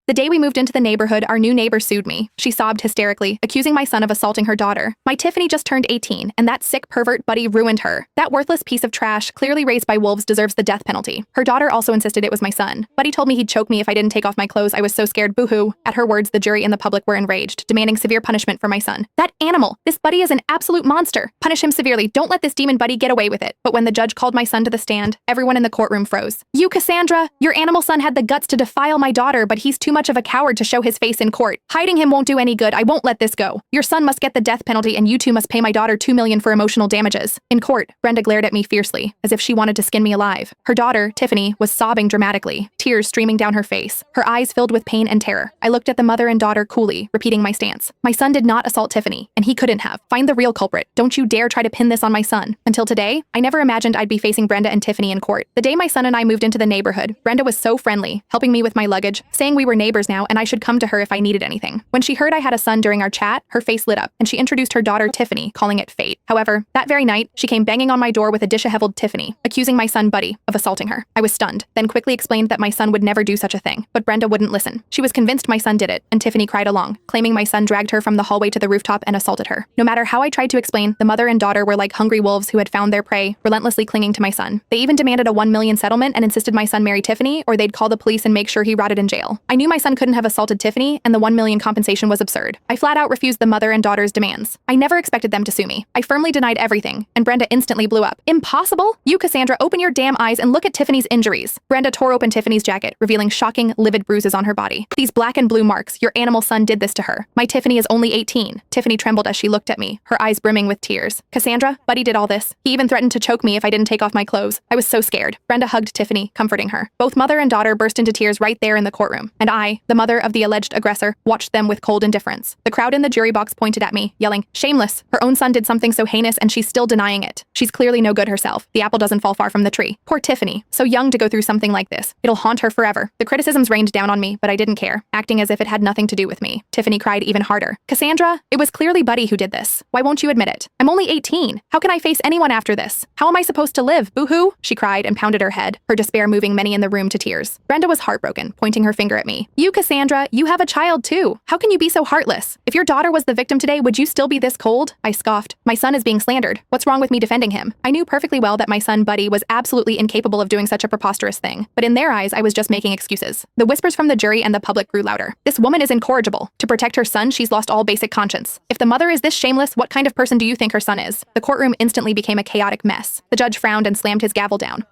The day we moved into the neighborhood, our new neighbor sued me. She sobbed hysterically, accusing my son of assaulting her daughter. My Tiffany just turned 18, and that sick pervert buddy ruined her. That worthless piece of trash, clearly raised by wolves, deserves the death penalty. Her daughter also insisted it was my son. Buddy told me he'd choke me if I didn't take off my clothes. I was so scared, boo-hoo. At her words, the jury and the public were enraged, demanding severe punishment for my son. That animal! This buddy is an absolute monster. Punish him severely. Don't let this demon buddy get away with it. But when the judge called my son to the stand, everyone in the courtroom froze. You, Cassandra! Your animal son had the guts to defile my daughter, but he's too much of a coward to show his face in court. Hiding him won't do any good. I won't let this go. Your son must get the death penalty, and you two must pay my daughter $2 million for emotional damages. In court, Brenda glared at me fiercely, as if she wanted to skin me alive. Her daughter, Tiffany, was sobbing dramatically, tears streaming down her face, her eyes filled with pain and terror. I looked at the mother and daughter coolly, repeating my stance. My son did not assault Tiffany, and he couldn't have. Find the real culprit. Don't you dare try to pin this on my son. Until today, I never imagined I'd be facing Brenda and Tiffany in court. The day my son and I moved into the neighborhood, Brenda was so friendly, helping me with my luggage, saying we were neighbors now and I should come to her if I needed anything. When she heard I had a son during our chat, her face lit up, and she introduced her daughter Tiffany, calling it fate. However, that very night, she came banging on my door with a disheveled Tiffany, accusing my son Buddy of assaulting her. I was stunned, then quickly explained that my son would never do such a thing, but Brenda wouldn't listen. She was convinced my son did it, and Tiffany cried along, claiming my son dragged her from the hallway to the rooftop and assaulted her. No matter how I tried to explain, the mother and daughter were like hungry wolves who had found their prey, relentlessly clinging to my son. They even demanded a $1 million settlement and insisted my son marry Tiffany, or they'd call the police and make sure he rotted in jail. I knew my son couldn't have assaulted Tiffany, and the $1 million compensation was absurd. I flat out refused the mother and daughter's demands. I never expected them to sue me. I firmly denied everything, and Brenda instantly blew up. Impossible? You, Cassandra, open your damn eyes and look at Tiffany's injuries. Brenda tore open Tiffany's jacket, revealing shocking, livid bruises on her body. These black and blue marks, your animal son did this to her. My Tiffany is only 18. Tiffany trembled as she looked at me, her eyes brimming with tears. Cassandra, Buddy did all this. He even threatened to choke me if I didn't take off my clothes. I was so scared. Brenda hugged Tiffany, comforting her. Both mother and daughter burst into tears right there in the courtroom, and I, the mother of the alleged aggressor, watched them with cold indifference. The crowd in the jury box pointed at me, yelling, "Shameless! Her own son did something so heinous and she's still denying it. She's clearly no good herself. The apple doesn't fall far from the tree. Poor Tiffany, so young to go through something like this. It'll haunt her forever." The criticisms rained down on me, but I didn't care, acting as if it had nothing to do with me. Tiffany cried even harder. "Cassandra, it was clearly Buddy who did this. Why won't you admit it? I'm only 18. How can I face anyone after this? How am I supposed to live? Boo-hoo?" She cried and pounded her head, her despair moving many in the room to tears. Brenda was heartbroken, pointing her finger at me. "You, Cassandra, you have a child too. How can you be so heartless? If your daughter was the victim today, would you still be this cold?" I scoffed. "My son is being slandered. What's wrong with me defending him?" I knew perfectly well that my son Buddy was absolutely incapable of doing such a preposterous thing, but in their eyes, I was just making excuses. The whispers from the jury and the public grew louder. This woman is incorrigible. To protect her son, she's lost all basic conscience. If the mother is this shameless, what kind of person do you think her son is? The courtroom instantly became a chaotic mess. The judge frowned and slammed his gavel down.